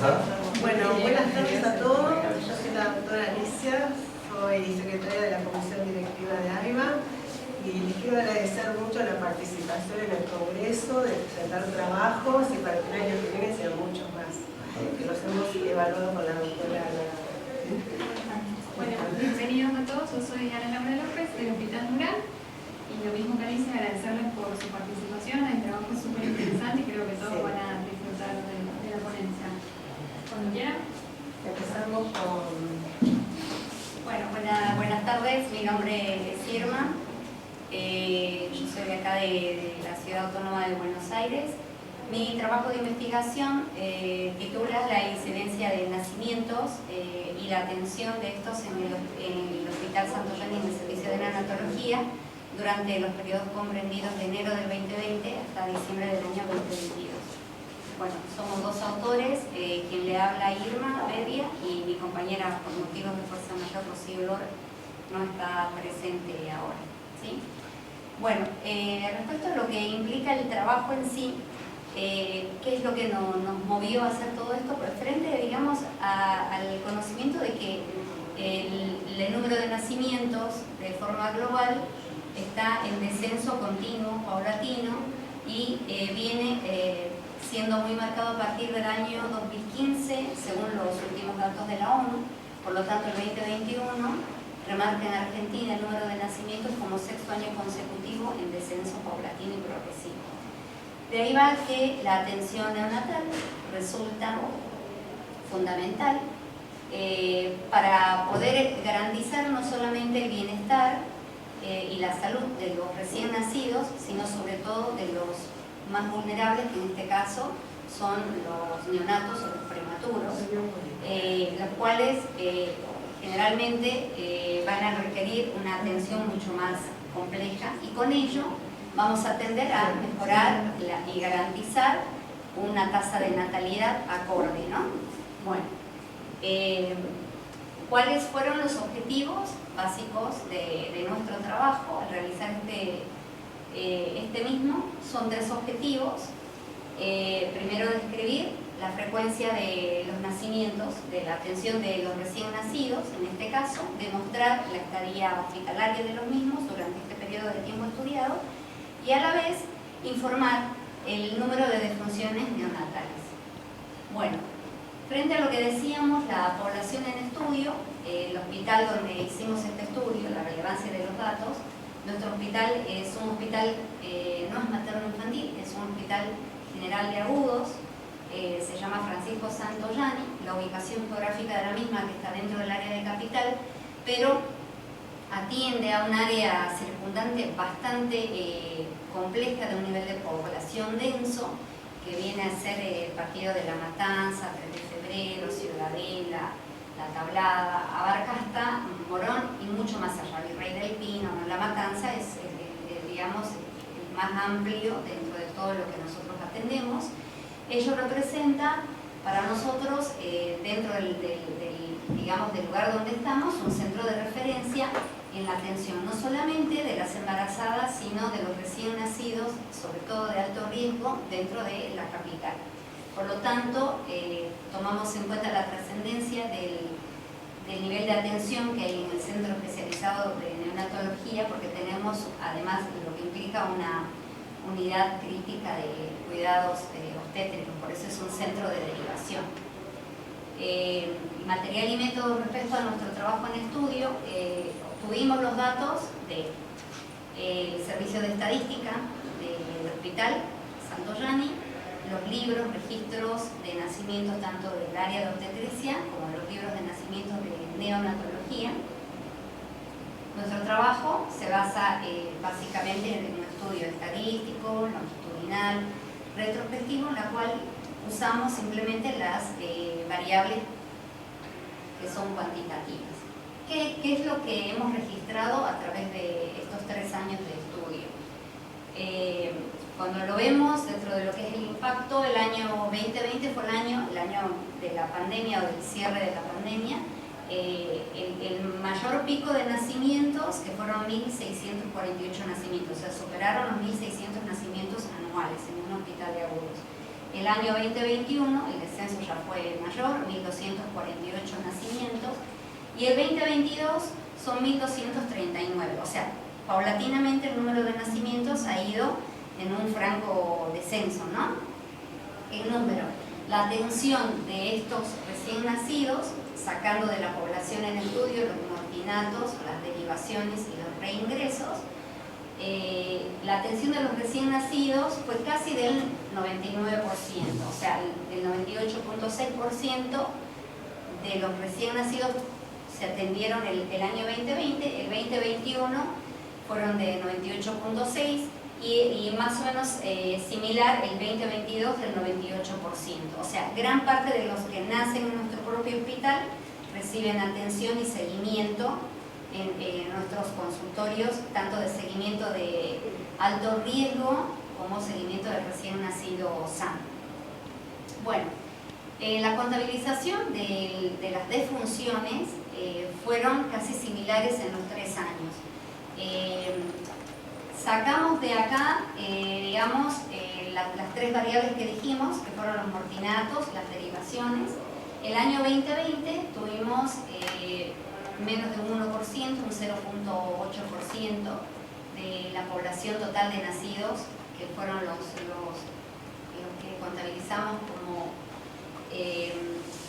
empezar? Bueno, buenas tardes a todos. Yo soy la doctora Alicia, soy secretaria de la Comisión Directiva de AIBA y les quiero agradecer mucho la participación en el Congreso, de presentar trabajos y para el año que viene sean muchos más, que los hemos evaluado con la doctora Ana. Bueno, bienvenidos a todos, yo soy Ana Laura López del Hospital Mural y lo mismo que Alicia, agradecerles por su participación, el trabajo es súper interesante y creo que todos van a disfrutar de la ponencia. Cuando quieran. Empezamos con... Bueno, buenas tardes, mi nombre es Irma, yo soy de acá de la Ciudad Autónoma de Buenos Aires. Mi trabajo de investigación titula La incidencia de nacimientos y la atención de estos en el Hospital Santoyani en el servicio de neonatología durante los periodos comprendidos de enero del 2020 hasta diciembre del año 2022. Bueno, somos dos autores, quien le habla Irma Bedia y mi compañera, por motivos de fuerza mayor, Rocío Lor, no está presente ahora, ¿sí? Bueno, respecto a lo que implica el trabajo en sí, ¿qué es lo que nos movió a hacer todo esto? Pues frente, digamos, al conocimiento de que el número de nacimientos de forma global está en descenso continuo, paulatino, y viene siendo muy marcado a partir del año 2015, según los últimos datos de la ONU. Por lo tanto, el 2021 remarca en Argentina el número de nacimientos como sexto año consecutivo en descenso paulatino y progresivo. De ahí va que la atención neonatal resulta fundamental para poder garantizar no solamente el bienestar y la salud de los recién nacidos, sino sobre todo de los más vulnerables, que en este caso son los neonatos o los prematuros, los cuales generalmente van a requerir una atención mucho más compleja, y con ello vamos a tender a mejorar y garantizar una tasa de natalidad acorde, ¿no? Bueno, ¿cuáles fueron los objetivos básicos de nuestro trabajo al realizar este mismo? Son tres objetivos. Primero, describir la frecuencia de los nacimientos, de la atención de los recién nacidos, en este caso, demostrar la estadía hospitalaria de los mismos durante este periodo de tiempo estudiado, y a la vez informar el número de defunciones neonatales. Bueno, frente a lo que decíamos, la población en estudio, el hospital donde hicimos este estudio, la relevancia de los datos, nuestro hospital es un hospital, no es materno-infantil, es un hospital general de agudos, se llama Francisco Santoyani, la ubicación geográfica de la misma, que está dentro del área de Capital, pero atiende a un área circundante bastante compleja, de un nivel de población denso, que viene a ser el partido de La Matanza, 3 de febrero, Ciudadela, La Tablada, abarca hasta Morón y mucho más allá, Virrey del Pino. La Matanza es digamos, el más amplio dentro de todo lo que nosotros atendemos. Ello representa para nosotros, dentro digamos, del lugar donde estamos, un centro de referencia en la atención no solamente de las embarazadas, sino de los recién nacidos, sobre todo de alto riesgo, dentro de la capital. Por lo tanto, tomamos en cuenta la trascendencia del nivel de atención que hay en el Centro Especializado de Neonatología, porque tenemos, además, lo que implica una unidad crítica de cuidados obstétricos, por eso es un centro de derivación. Material y método respecto a nuestro trabajo en estudio, obtuvimos los datos del Servicio de Estadística del Hospital Santoyani, los libros, registros de nacimientos tanto del área de obstetricia como los libros de nacimientos de neonatología. Nuestro trabajo se basa básicamente en un estudio estadístico, longitudinal, retrospectivo, en la cual usamos simplemente las variables que son cuantitativas. ¿Qué es lo que hemos registrado a través de estos 3 años de estudio? Cuando lo vemos dentro de lo que es el impacto, el año 2020 fue el año de la pandemia o del cierre de la pandemia, el mayor pico de nacimientos, que fueron 1.648 nacimientos, o sea, superaron los 1.600 nacimientos anuales en un hospital de agudos. El año 2021 el descenso ya fue mayor, 1.248 nacimientos, y el 2022 son 1.239, o sea, paulatinamente el número de nacimientos ha ido en un franco descenso, ¿no? El número, la atención de estos recién nacidos, sacando de la población en estudio los mortinatos, las derivaciones y los reingresos, la atención de los recién nacidos fue casi del 99%, o sea, el 98.6% de los recién nacidos se atendieron el año 2020, el 2021 fueron de 98.6% y más o menos similar el 2022 del 98%. O sea, gran parte de los que nacen en nuestro propio hospital reciben atención y seguimiento en nuestros consultorios, tanto de seguimiento de alto riesgo como seguimiento de recién nacido sano. Bueno, la contabilización de las defunciones fueron casi similares en los 3 años. Sacamos de acá, digamos, las 3 variables que dijimos, que fueron los mortinatos, las derivaciones. El año 2020 tuvimos menos de un 1%, un 0.8% de la población total de nacidos, que fueron los que contabilizamos como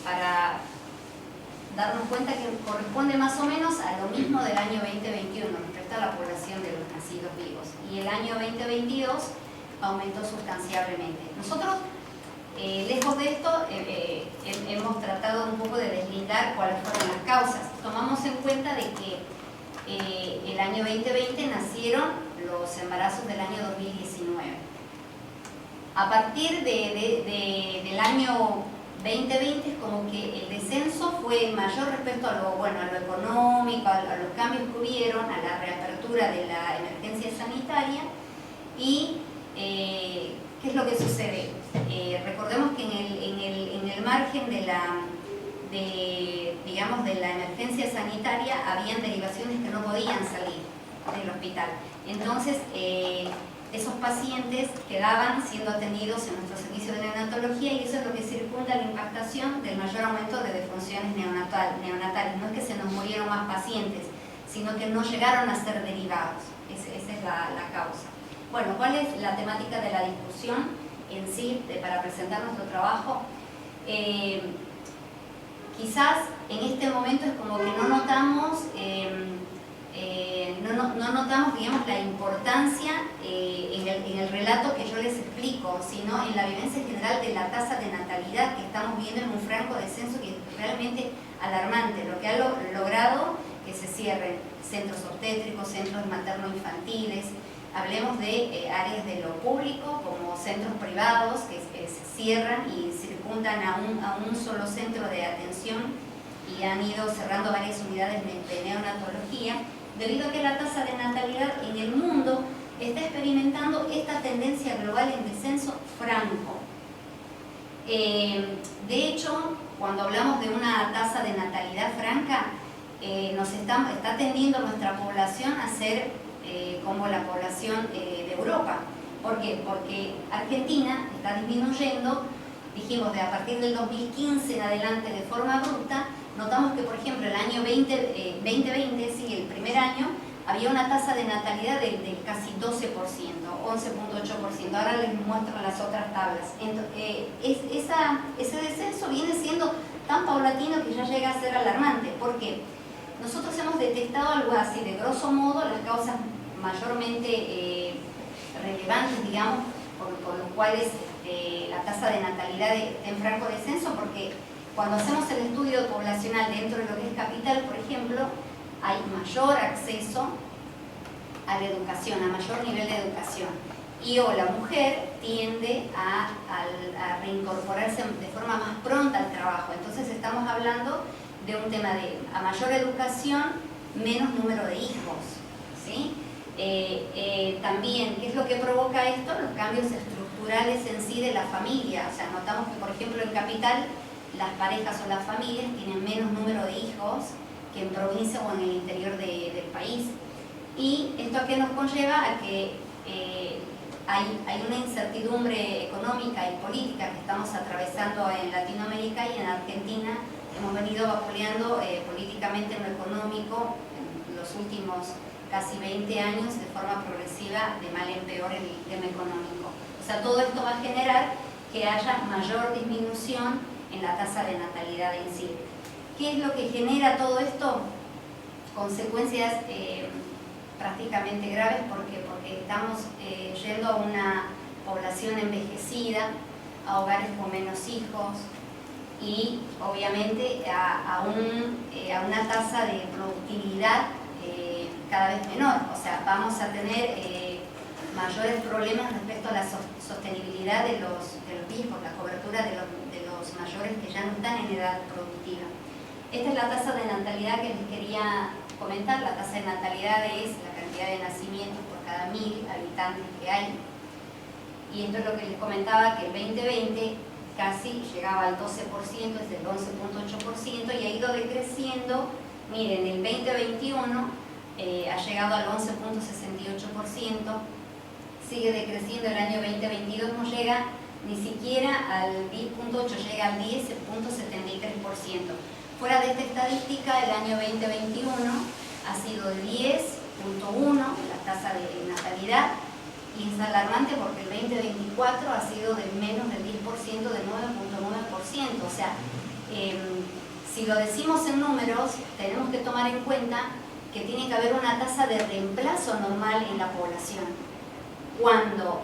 para darnos cuenta que corresponde más o menos a lo mismo del año 2021 respecto a la población de los nacidos vivos. Y el año 2022 aumentó sustancialmente. Nosotros, lejos de esto, hemos tratado un poco de deslindar cuáles fueron las causas. Tomamos en cuenta de que el año 2020 nacieron los embarazos del año 2019. A partir del año 2020 es como que el descenso fue mayor respecto a lo económico, a los cambios que hubieron, a la reapertura de la emergencia sanitaria. Y ¿qué es lo que sucede? Recordemos que en el margen de la emergencia sanitaria habían derivaciones que no podían salir del hospital. Entonces, esos pacientes quedaban siendo atendidos en nuestro servicio de neonatología, y eso es lo que circunda la impactación del mayor aumento de defunciones neonatales. No es que se nos murieron más pacientes, sino que no llegaron a ser derivados. Esa es la causa. Bueno, ¿cuál es la temática de la discusión en sí para presentar nuestro trabajo? Quizás en este momento es como que no notamos, digamos, la importancia en el relato que yo les explico, sino en la vivencia general de la tasa de natalidad que estamos viendo en un franco descenso que es realmente alarmante. Lo que ha logrado que se cierren centros obstétricos, centros materno-infantiles. Hablemos de áreas de lo público como centros privados que se cierran y circundan a un solo centro de atención, y han ido cerrando varias unidades de neonatología, debido a que la tasa de natalidad en el mundo está experimentando esta tendencia global en descenso franco. De hecho, cuando hablamos de una tasa de natalidad franca, está tendiendo nuestra población a ser como la población de Europa. ¿Por qué? Porque Argentina está disminuyendo, dijimos, a partir del 2015 en adelante de forma bruta. Notamos que, por ejemplo, el año 2020, sí, el primer año, había una tasa de natalidad de casi 12%, 11.8%. Ahora les muestro las otras tablas. Ese descenso viene siendo tan paulatino que ya llega a ser alarmante. ¿Por qué? Nosotros hemos detectado algo así, de grosso modo, las causas mayormente relevantes, digamos, por los cuales la tasa de natalidad está en franco descenso, porque cuando hacemos el estudio poblacional dentro de lo que es capital, por ejemplo, hay mayor acceso a la educación, a mayor nivel de educación. Y la mujer tiende a reincorporarse de forma más pronta al trabajo. Entonces estamos hablando de un tema de a mayor educación, menos número de hijos, ¿sí? También, ¿qué es lo que provoca esto? Los cambios estructurales en sí de la familia. O sea, notamos que, por ejemplo, en capital, las parejas o las familias tienen menos número de hijos que en provincia o en el interior del país. Y esto a qué nos conlleva a que hay una incertidumbre económica y política que estamos atravesando en Latinoamérica, y en Argentina hemos venido vapuleando políticamente en lo económico en los últimos casi 20 años de forma progresiva, de mal en peor en el tema económico. O sea, todo esto va a generar que haya mayor disminución en la tasa de natalidad en sí. ¿Qué es lo que genera todo esto? Consecuencias prácticamente graves, porque estamos yendo a una población envejecida, a hogares con menos hijos y obviamente a una tasa de productividad cada vez menor. O sea, vamos a tener mayores problemas respecto a la sostenibilidad de los viejos, la cobertura de los mayores que ya no están en edad productiva. Esta es la tasa de natalidad que les quería comentar. La tasa de natalidad es la cantidad de nacimientos por cada 1000 habitantes que hay. Y esto es lo que les comentaba, que el 2020 casi llegaba al 12%, es del 11.8%, y ha ido decreciendo. Miren, el 2021 ha llegado al 11.68%, sigue decreciendo. El año 2022 no llega ni siquiera al 10.8, llega al 10.73%. Fuera de esta estadística, el año 2021 ha sido de 10.1 la tasa de natalidad, y es alarmante porque el 2024 ha sido de menos del 10%, de 9.9%. O sea, si lo decimos en números, tenemos que tomar en cuenta que tiene que haber una tasa de reemplazo normal en la población. Cuando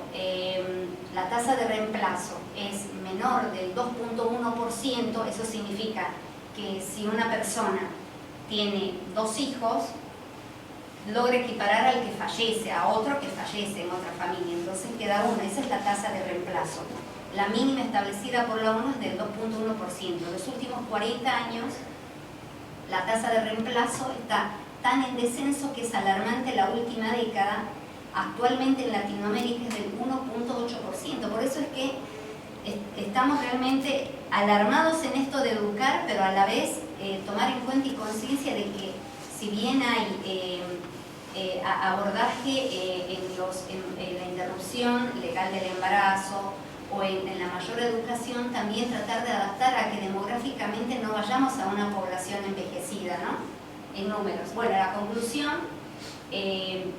la tasa de reemplazo es menor del 2.1%, eso significa que si una persona tiene 2 hijos, logra equiparar al que fallece, a otro que fallece en otra familia. Entonces queda uno, esa es la tasa de reemplazo. La mínima establecida por la ONU es del 2.1%. En los últimos 40 años, la tasa de reemplazo está tan en descenso que es alarmante. La última década, actualmente en Latinoamérica, es del 1.8%. Por eso es que estamos realmente alarmados en esto de educar, pero a la vez tomar en cuenta y conciencia de que si bien hay abordaje en la interrupción legal del embarazo o en la mayor educación, también tratar de adaptar a que demográficamente no vayamos a una población envejecida, ¿no? En números. Bueno, la conclusión, que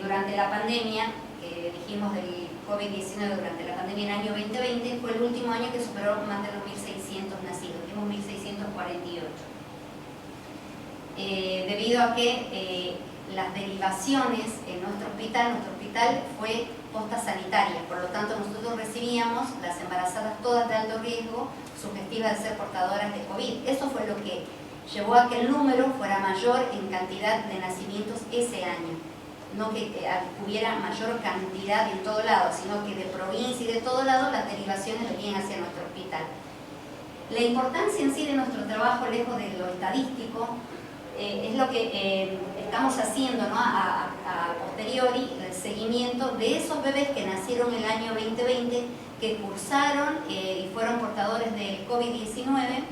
durante la pandemia, que dijimos del COVID-19, durante la pandemia en el año 2020, fue el último año que superó más de los 1.600 nacidos, tenemos 1.648. Debido a que las derivaciones en nuestro hospital fue posta sanitaria, por lo tanto nosotros recibíamos las embarazadas todas de alto riesgo, sugestivas de ser portadoras de COVID. Eso fue lo que llevó a que el número fuera mayor en cantidad de nacimientos ese año. No que hubiera mayor cantidad en todo lado, sino que de provincia y de todo lado las derivaciones venían hacia nuestro hospital. La importancia en sí de nuestro trabajo, lejos de lo estadístico, es lo que estamos haciendo, ¿no? a posteriori, el seguimiento de esos bebés que nacieron el año 2020, que cursaron y fueron portadores del COVID-19.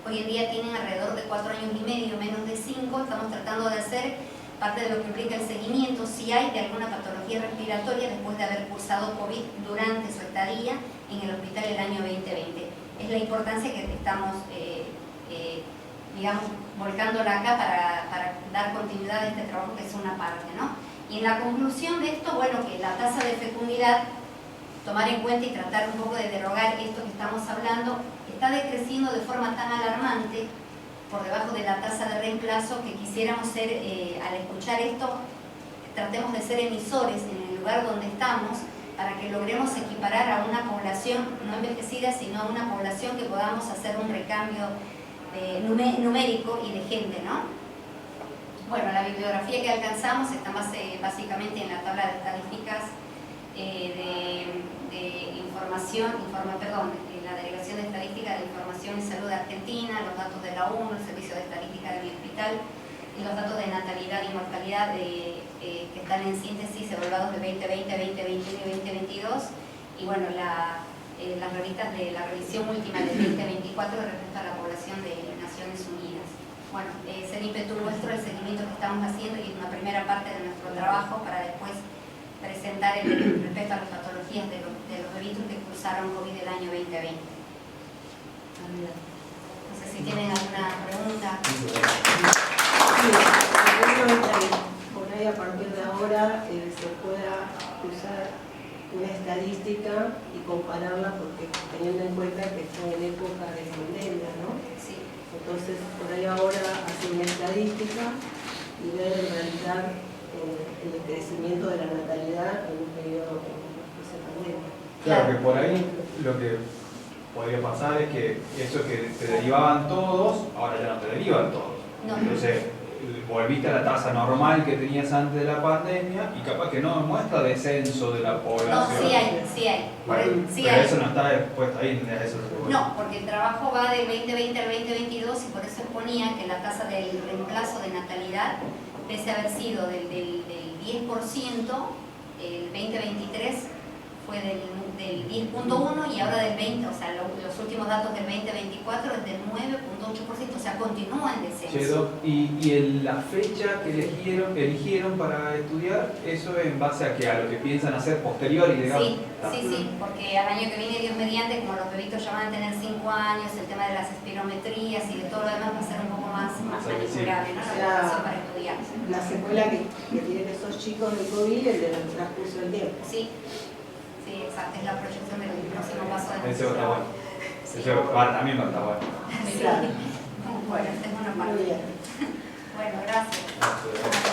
Hoy en día tienen alrededor de 4 años y medio, menos de 5. Estamos tratando de hacer parte de lo que implica el seguimiento, si hay de alguna patología respiratoria después de haber cursado COVID durante su estadía en el hospital el año 2020. Es la importancia que estamos digamos, volcándola acá para dar continuidad a este trabajo, que es una parte, ¿no? Y en la conclusión de esto, bueno, que la tasa de fecundidad, tomar en cuenta y tratar un poco de derogar esto que estamos hablando, está decreciendo de forma tan alarmante, por debajo de la tasa de reemplazo, que quisiéramos ser, al escuchar esto, tratemos de ser emisores en el lugar donde estamos, para que logremos equiparar a una población no envejecida, sino a una población que podamos hacer un recambio numérico y de gente, ¿no? Bueno, la bibliografía que alcanzamos está básicamente en la tabla de estadísticas de información, la Delegación de Estadística de Información y Salud de Argentina, los datos de la ONU, el Servicio de Estadística de mi hospital, y los datos de natalidad y mortalidad que están en síntesis evaluados de 2020, 2021 y 2022, y bueno, las revistas de la revisión última del 2024 respecto a la población de Naciones Unidas. Bueno, es el ímpetu nuestro, el seguimiento que estamos haciendo, y una primera parte de nuestro trabajo para después presentar respecto a las patologías de los bebitos que cursaron COVID el año 2020. No sé si tienen alguna pregunta. Sí, por ahí a partir de ahora se pueda usar una estadística y compararla, porque teniendo en cuenta que está en época de pandemia, ¿no? Sí. Entonces, por ahí ahora hacer una estadística y ver en realidad el crecimiento de la natalidad en un periodo de pandemia. Claro, que por ahí lo que podría pasar es que eso que te derivaban todos, ahora ya no te derivan todos. No. Entonces, volviste a la tasa normal que tenías antes de la pandemia y capaz que no muestra descenso de la población. No, sí hay. Bueno, Sí pero hay. eso no está puesto ahí, eso No, porque el trabajo va del 2020 al 2022 y por eso ponía que la tasa del reemplazo de natalidad, pese a haber sido del 10%, el 2023 fue del 10.1% y ahora del 20%, o sea, los últimos datos del 2024 es del 9.8%, o sea, continúa en descenso. Y la fecha que eligieron para estudiar, eso en base a a lo que piensan hacer posterior y digamos. Sí, porque al año que viene, Dios mediante, como los bebitos ya van a tener 5 años, el tema de las espirometrías y de todo lo demás va a ser un poco más manipulable, ¿no? La población para estudiar. La secuela que tienen esos chicos del COVID, el del transcurso del tiempo. Sí, exacto, es la proyección del próximo paso de Ese está bueno. Sí. Ese también va a estar bueno. Sí. Claro. Bueno, es una parte. Muy bien. Bueno, gracias.